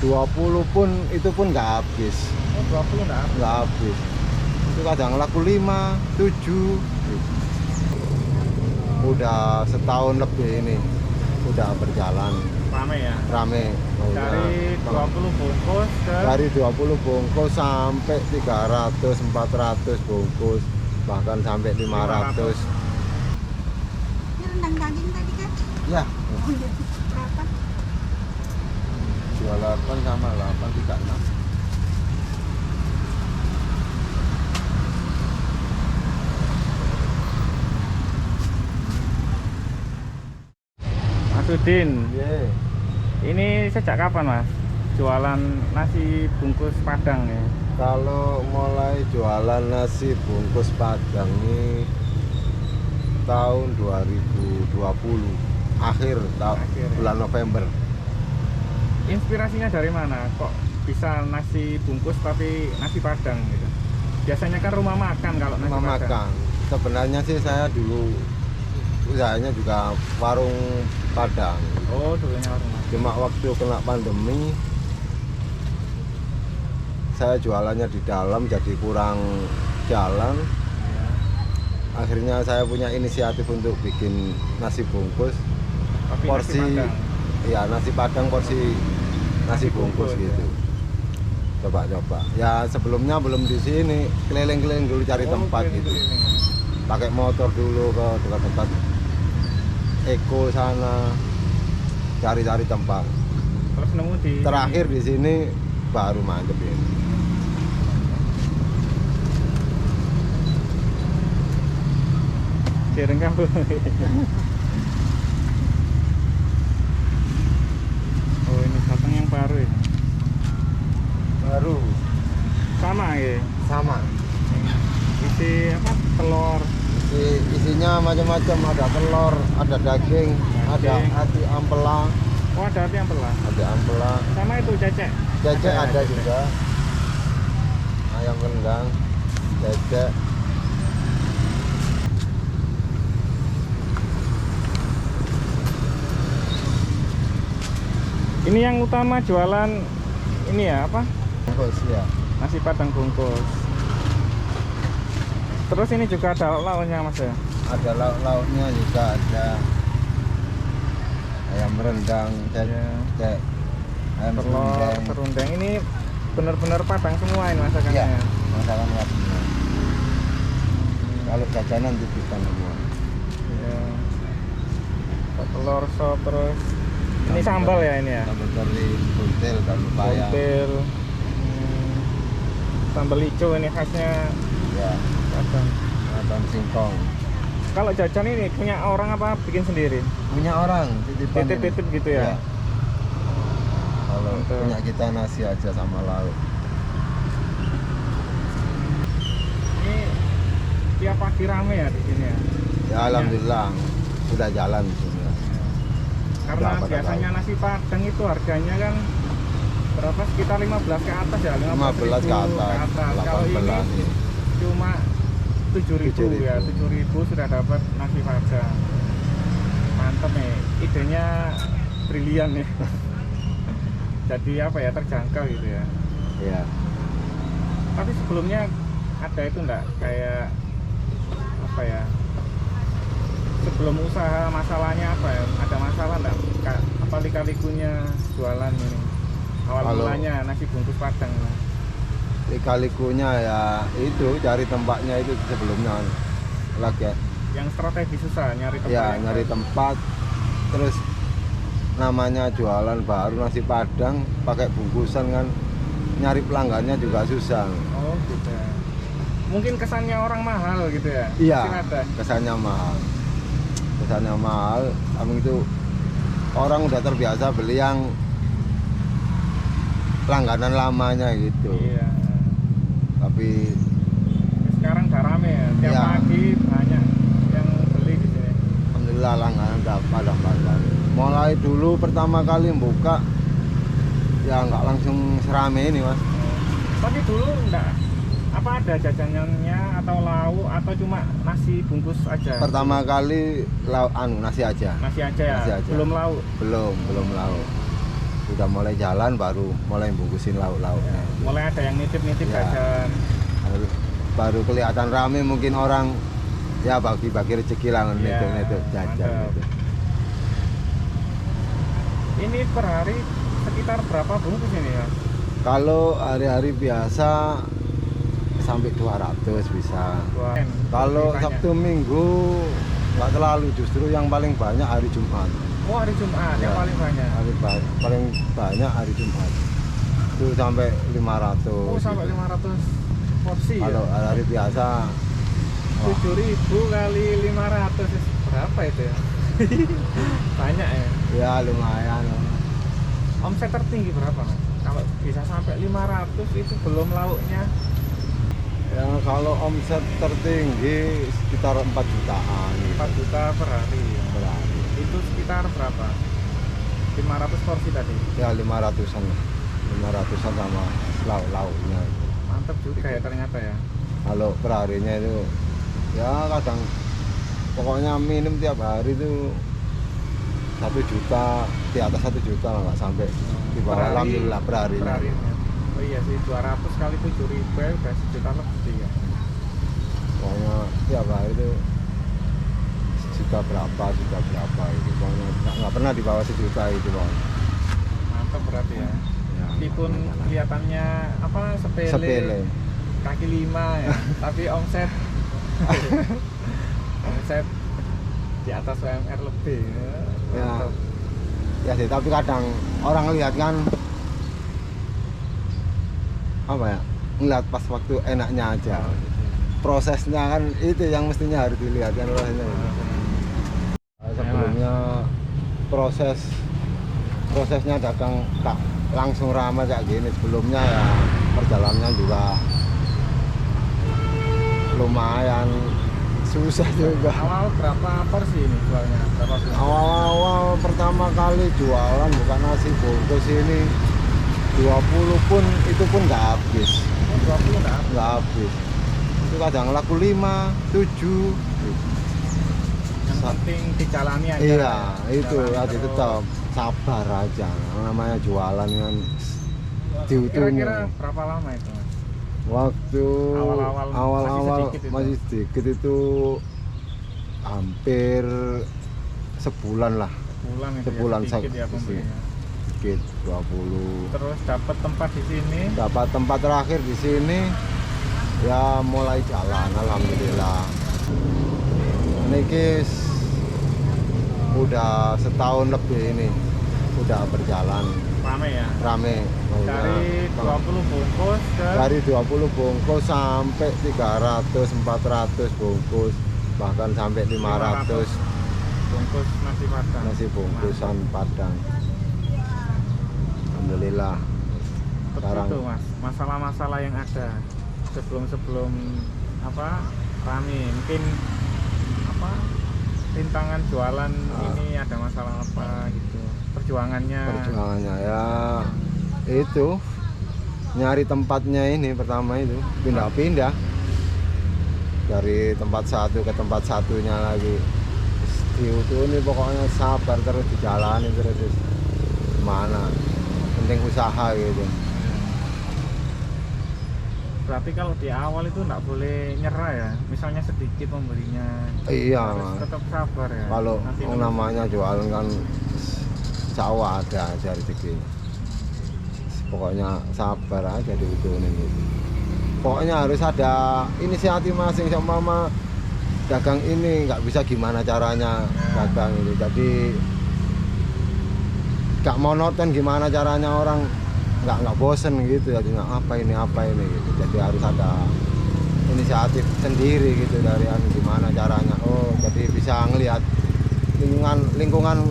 20 pun itu pun nggak habis. Oh, 20 enggak? Nggak habis. Itu kadang laku 5, 7. Udah setahun lebih ini udah berjalan Rame ya? rame. Dari 20 bungkus ke Dari 20 bungkus sampai 300, 400 bungkus, bahkan sampai 500. Ini rendang daging tadi kan? Ya, Oh iya. Berapa? 28 sama 836. Mas Udin. Yeah. Ini sejak kapan Mas? Jualan nasi bungkus Padang ya? Kalau mulai jualan nasi bungkus Padang ini tahun 2020 akhir Akhir, ya. bulan November. Inspirasinya dari mana? Kok bisa nasi bungkus tapi nasi Padang gitu? Biasanya kan rumah makan kalau nasi Rumah Padang. makan. Sebenarnya sih saya dulu usahanya juga warung Padang. Oh, dulunya warung makan. Cuma waktu kena pandemi saya jualannya di dalam jadi kurang jalan. Ya. Akhirnya saya punya inisiatif untuk bikin nasi bungkus. Tapi Porsi nasi Padang. ya nasi Padang porsi nasi bungkus bungkus, gitu. Coba-coba. Ya sebelumnya belum di sini, keliling-keliling dulu cari Oh, tempat gitu. keliling-keliling. Pakai motor dulu ke dekat tempat Eko sana, cari-cari tempat. Terus nemu di Terakhir di sini baru mantep ini. Direnggang Bu. Oh, ini batang yang baru ini. Baru Sama ya. sama. Isi apa? Telur. Isinya macam-macam, ada telur, ada daging, ada Daging. hati ampela, Oh, ada yang pelah. ada ampela. Sama itu cecek. Cecek ada cecek. juga. Ayam rendang, cecek. Ini yang utama jualan ini ya apa? Bungkus ya. Nasi Padang bungkus. Terus ini juga ada lauknya Mas ya? Ada lauk-lauknya juga, ada ayam rendang, cecek, ayam Telur, serundeng. serundeng. Ini benar-benar Padang semua ini masakannya. Iya, masakan wajibnya. Kalau jajanan titipan semua. Ya. Telur sop terus. Ini sambal ya ini ya? Sambal teri, buntil, dan pepaya. Buntil. Sambal hijau ini khasnya Ya, Padang. dan singkong. Kalau jajan ini punya orang apa bikin sendiri? Punya orang, titipan. Titip-titip gitu ya? Kalau Mantap. punya kita nasi aja sama lauk. Ini tiap pagi rame ya di sini ya? Ya alhamdulillah sudah jalan di sini. Karena Udah pada biasanya nasi Padang itu harganya kan berapa, sekitar 15 ke atas ya? 15 ke atas, Kalau 18 ini cuma 7.000 ya, 7.000 sudah dapat nasi Padang. Mantap nih, idenya brilian nih. Jadi apa ya, terjangkau gitu ya. Iya. Tapi sebelumnya ada itu enggak kayak apa ya? Sebelum usaha masalahnya apa ya? Ada masalah enggak? Apa lika-likunya jualan ini? Awal Kalau- mulanya nasi bungkus Padang. Lika-likunya ya itu cari tempatnya itu sebelumnya lagi ya. Yang strategi susah nyari tempat. Ya yang nyari baik. tempat, terus namanya jualan baru nasi Padang pakai bungkusan kan, nyari pelanggannya juga susah. Oh gitu ya. Mungkin kesannya orang mahal gitu ya? Iya, Mungkin ada. kesannya mahal. Kesannya mahal, kami itu orang udah terbiasa beli yang langganan lamanya gitu. Iya. Tapi Sekarang udah rame ya. Tiap Iya. pagi banyak yang beli di sini. alhamdulillah langganan udah pada. Mulai dulu pertama kali buka ya nggak langsung serame ini mas. Tapi dulu enggak apa ada jajanannya atau lauk atau cuma nasi bungkus aja? Pertama kali nasi aja. Nasi aja ya. Nasi aja. Belum lauk. Belum lauk. udah mulai jalan baru mulai bungkusin lauk-lauknya. Mulai ada yang nitip-nitip Ya. jajan. Baru kelihatan rame, mungkin orang ya bagi-bagi rezeki lah, Ya, nitip-nitip jajan mantap. gitu. Ini per hari sekitar berapa bungkus ini ya? Kalau hari-hari biasa sampai 200 bisa. Kalau Lebih banyak. Sabtu Minggu nggak terlalu, justru yang paling banyak hari Jumat. Oh, hari Jumat yang Ya. paling banyak. Paling banyak hari Jumat. Itu sampai 500. Oh, sampai gitu. 500 porsi Kalau ya. hari biasa wah, 7.000 kali 500 berapa itu ya? Banyak ya. ya lumayan. Omset tertinggi berapa, Mas? Kalau bisa sampai 500 itu belum lauknya. Ya kalau omset tertinggi sekitar 4 jutaan gitu. 4 juta per hari ya. Per hari. Itu sekitar berapa? 500 porsi tadi. Ya 500-an lah. 500-an sama lauk-lauknya. Mantap juga ya ternyata ya. Kalau per harinya itu ya kadang pokoknya minim tiap hari itu 1 juta, di atas 1 juta lah, nggak sampai di Per bawah. hari- Alhamdulillah per harinya. Per harinya. Oh iya sih, 200 kali 7.000 ya udah 1 juta lebih ya. Pokoknya tiap hari itu juta berapa itu. Pokoknya nggak pernah di bawah 1 juta itu pokoknya. Mantap berarti ya. Ya, Meskipun kelihatannya apa sepele. kaki 5 ya, tapi omset omset di atas UMR lebih ya. Ya. Mantap. Ya sih, tapi kadang orang lihat kan apa ya, ngeliat pas waktu enaknya aja. Oh, gitu. Prosesnya kan itu yang mestinya harus dilihat kan, prosesnya. Sebelumnya prosesnya dagang tak langsung ramai kayak gini. Sebelumnya ya perjalanannya juga lumayan susah juga. Awal berapa porsi ini jualnya? Berapa bungkus? Awal-awal pertama kali jualan bukan nasi bungkus ini 20 pun itu pun nggak habis. Oh, 20 enggak? Nggak habis. Itu kadang laku 5, 7. Yang penting dijalani aja. Iya, itu Jalani tadi terus. tetap sabar aja. Namanya jualan kan diutuni. Kira-kira berapa lama itu, Mas? Waktu Awal-awal awal-awal masih sedikit itu. masih sedikit itu hampir sebulan lah, Sebulan itu Sebulan ya, sedikit ya sak- pembelinya. sedikit 20. Terus dapat tempat di sini. Dapat tempat terakhir di sini ya mulai jalan, alhamdulillah. Niki udah setahun lebih ini udah berjalan Rame ya. rame. Dari 20 bungkus ke Dari 20 bungkus sampai 300, 400 bungkus, bahkan sampai 500 bungkus nasi padang. nasi bungkusan Padang. Alhamdulillah. Sekarang Itu Mas, masalah-masalah yang ada sebelum apa rame, mungkin apa rintangan jualan ini ada masalah apa gitu, perjuangannya. perjuangannya ya itu nyari tempatnya ini pertama itu pindah-pindah dari tempat satu ke tempat satunya lagi. Diutuni pokoknya, sabar terus dijalani terus mana penting usaha gitu. Berarti kalau di awal itu nggak boleh nyerah ya, misalnya sedikit pembelinya. Iya Harus Mas. tetap sabar ya. Kalau Nanti namanya jualan kan sawah ada aja rezeki. Pokoknya sabar aja diutunin gitu. Pokoknya harus ada inisiatif masing sama mama dagang ini, nggak bisa gimana caranya dagang ini. Jadi nggak monoton gimana caranya, orang nggak bosen gitu. Jadi apa ini gitu. Jadi harus ada inisiatif sendiri gitu dari gimana caranya. Oh jadi bisa ngelihat lingkungan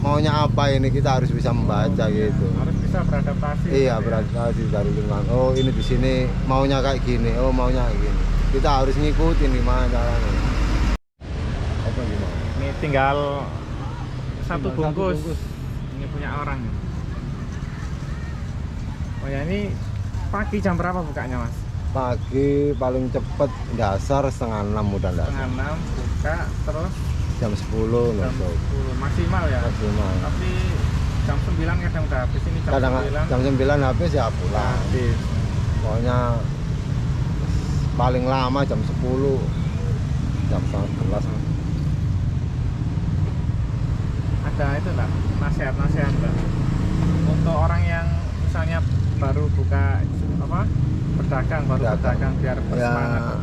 maunya apa ini, kita harus bisa membaca gitu. harus bisa beradaptasi. Iya, gitu ya. beradaptasi dari lingkungan. Oh ini di sini maunya kayak gini, oh maunya kayak gini. Kita harus ngikutin gimana caranya. Apa gimana? Ini tinggal satu Tinggal bungkus. satu bungkus. Ini punya orang. Oh ya, ini pagi jam berapa bukanya Mas? Pagi paling cepet dasar setengah 6 udah dasar. Setengah 6 buka, terus Jam 10 jam nutup 10 maksimal ya. maksimal. Tapi jam 9 kadang udah habis, ini jam Kadang 9 jam 9 habis ya pulang. habis. Pokoknya paling lama jam 10, jam 11. Ada itu enggak nasihat-nasihat enggak untuk orang yang misalnya baru buka apa berdagang biar Ya, bersemangat?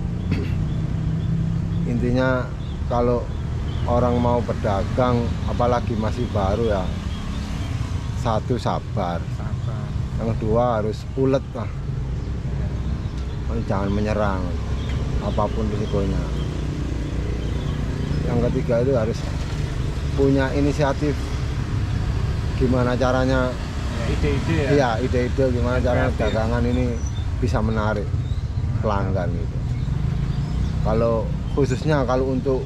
intinya kalau orang mau berdagang apalagi masih baru ya, satu sabar, Sabar. yang kedua harus ulet lah. Jangan menyerang apapun risikonya. Yang ketiga itu harus punya inisiatif, gimana caranya, Ya, ide-ide ya. iya ide-ide gimana caranya Kreatif. dagangan ini bisa menarik pelanggan gitu. Kalau khususnya kalau untuk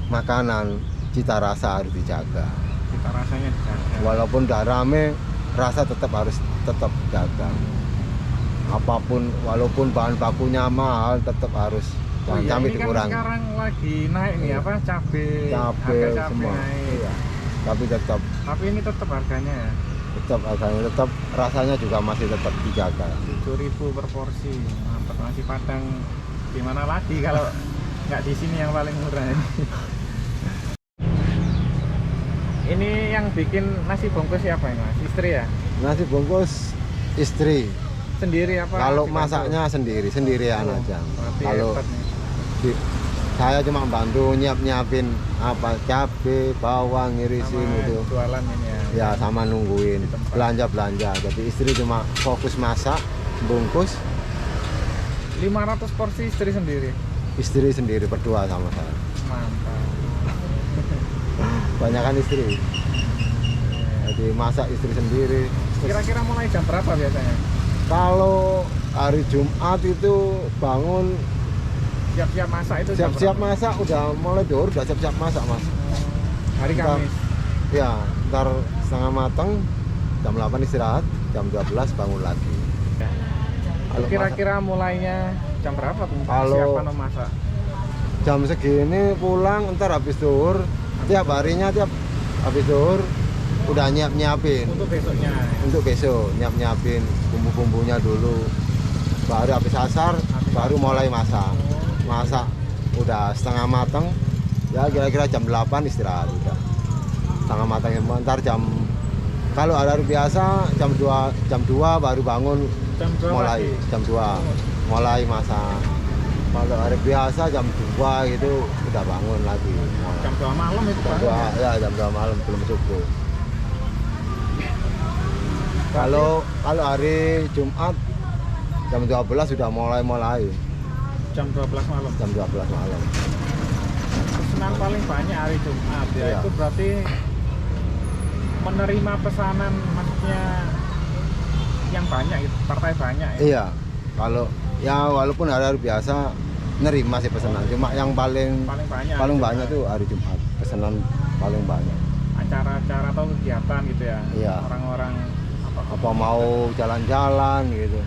makanan, cita rasa harus dijaga. Kita rasanya dijaga. Walaupun udah rame, rasa harus tetap dijaga. Apapun, walaupun bahan bakunya mahal, tetap harus Oh jangan iya, sampai ini kan dikurangi. sekarang lagi naik nih Iya. apa cabe Cabe harga cabe semua. naik. Iya. Tapi tetap Tapi ini tetap harganya ya harganya tetap, rasanya juga masih tetap dijaga. 7.000 per porsi. Mantap, nasi padang di mana lagi kalau nggak di sini yang paling murah ini. Ini yang bikin nasi bungkus siapa ini Mas? Istri ya? Nasi bungkus istri. Sendiri apa? Kalau dibantu? masaknya sendirian Oh, aja. berarti Kalau hebat nih. saya cuma bantu nyiapin apa cabe, bawang, ngirisin Sama gitu. jualan ini ya. Ya sama nungguin Di tempat. belanja. Jadi istri cuma fokus masak, bungkus, 500 porsi istri sendiri. istri sendiri berdua sama saya. Mantap. Banyakan istri. Jadi masak istri sendiri. Terus Kira-kira mulai jam berapa biasanya? kalau hari Jumat itu bangun Siap-siap masak itu jam siap-siap berapa? masak, udah mulai zuhur udah siap-siap masak mas. Hari Ntar- Kamis. Ya, ntar setengah mateng, jam 8 istirahat, jam 12 bangun lagi. Kalau Kira-kira mulainya jam berapa tuh? Kalau- Siapa masak? jam segini pulang, ntar habis zuhur, tiap harinya tiap habis zuhur udah nyiapin Untuk besoknya. untuk besok, nyiapin bumbu-bumbunya dulu, baru habis asar baru mulai masak. Masak udah setengah mateng, ya kira-kira jam 8 istirahat udah setengah mateng. Ntar kalau hari biasa jam 2 baru bangun, Jam 2 mulai pagi. jam 2 mulai masak. Kalau hari biasa jam 2 gitu udah bangun lagi mulai. Jam 2 malam itu Jam bangun 2, ya? ya jam 2 malam belum subuh. Kalau hari Jumat jam 12 sudah mulai Jam 12 malam. jam 12 malam. Pesanan paling banyak hari Jumat ya. Iya. Itu berarti menerima pesanan, maksudnya yang banyak itu, partai banyak ya. Iya. Kalau ya walaupun hari biasa nerima sih pesanan, cuma yang paling Paling banyak. paling hari banyak Jumat. tuh hari Jumat, pesanan paling banyak. Acara-acara atau kegiatan gitu ya. Iya. Orang-orang Apa mau jalan-jalan gitu,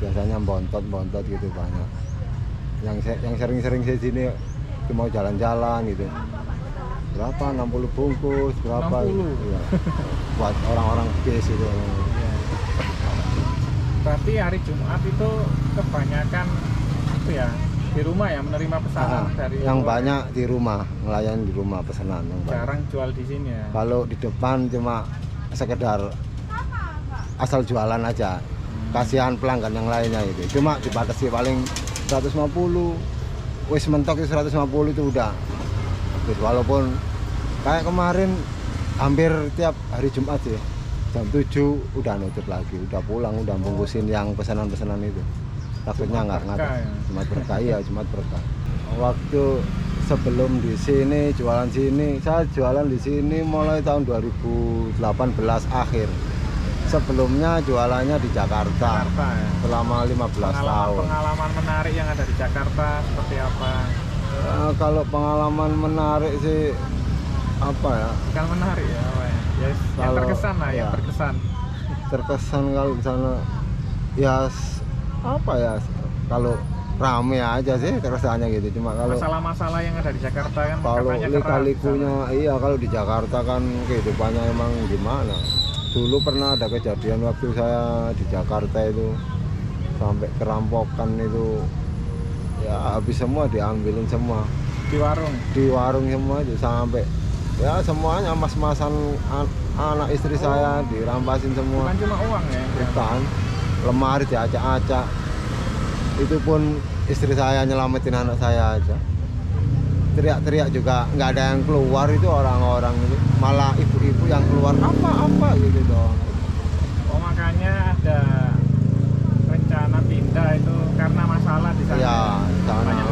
biasanya bontot gitu banyak. Yang sering-sering di sini mau jalan-jalan gitu. Berapa? 60 bungkus berapa? 60? Iya. Buat orang-orang bis itu. Iya. Berarti hari Jumat itu kebanyakan itu ya di rumah ya, menerima pesanan dari yang luar. banyak di rumah, melayani di rumah pesanan yang banyak. Jarang jual di sini ya. Kalau di depan cuma sekedar asal jualan aja, kasihan pelanggan yang lainnya itu. Cuma dibatasi paling 150, wis mentok itu 150 itu udah. Terus walaupun kayak kemarin hampir tiap hari Jumat sih, jam 7 udah nutup lagi, udah pulang, udah bungkusin yang pesanan-pesanan itu. Takutnya nggak Jumat ngatur. berkah ya? Jumat berkah, iya Jumat berkah. Waktu sebelum di sini jualan sini, saya jualan di sini mulai tahun 2018 akhir. Sebelumnya jualannya di Jakarta Jakarta ya. selama 15 tahun. Pengalaman menarik yang ada di Jakarta seperti apa? Kalau pengalaman menarik sih apa ya? Yang menarik ya, apa ya? Yang Kalau- terkesan lah, yang ya. berkesan. Terkesan kalau di sana ya apa ya, kalau rame aja sih keresahannya gitu. Cuma kalau Masalah-masalah yang ada di Jakarta kan kalau katanya keras lika-likunya iya, kalau di Jakarta kan kehidupannya emang gimana. Dulu pernah ada kejadian waktu saya di Jakarta itu sampai kerampokan itu, ya habis semua diambilin semua di warung. semua itu, sampai ya semuanya mas-masan anak istri saya dirampasin semua. Bukan cuma uang ya. Bukan, lemari diacak-acak. Itu pun istri saya nyelamatin anak saya aja. Teriak-teriak juga nggak ada yang keluar, itu orang-orang itu malah ibu-ibu yang keluar apa gitu dong. Oh makanya ada rencana pindah itu karena masalah di sana. Ya sana Banyak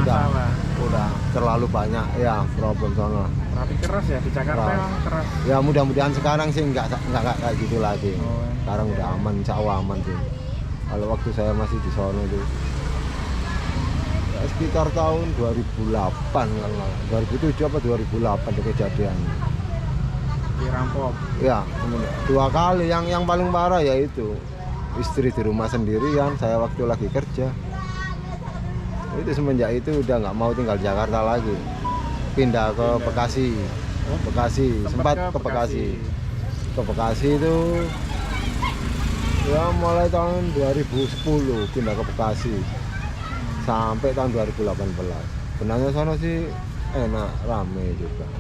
udah terlalu banyak ya problem sana. Tapi keras ya di Jakarta Keras. emang keras. Ya mudah-mudahan sekarang sih nggak kayak gitu lagi. Oh. Sekarang udah aman, insya Allah aman sih. Kalau waktu saya masih di sono itu ya, sekitar tahun 2008 kalau nggak salah. 2007 apa 2008 itu kejadian. Dirampok. Ya 2 kali. Yang paling parah yaitu istri di rumah sendirian, saya waktu lagi kerja. Itu semenjak itu udah nggak mau tinggal di Jakarta lagi, pindah ke Bekasi. Sempat ke Bekasi itu ya mulai tahun 2010 pindah ke Bekasi sampai tahun 2018. Sebenarnya sana sih enak, rame juga,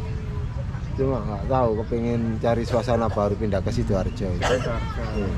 cuma nggak tahu kepingin cari suasana baru pindah ke Sidoarjo. Jakarta. Iya.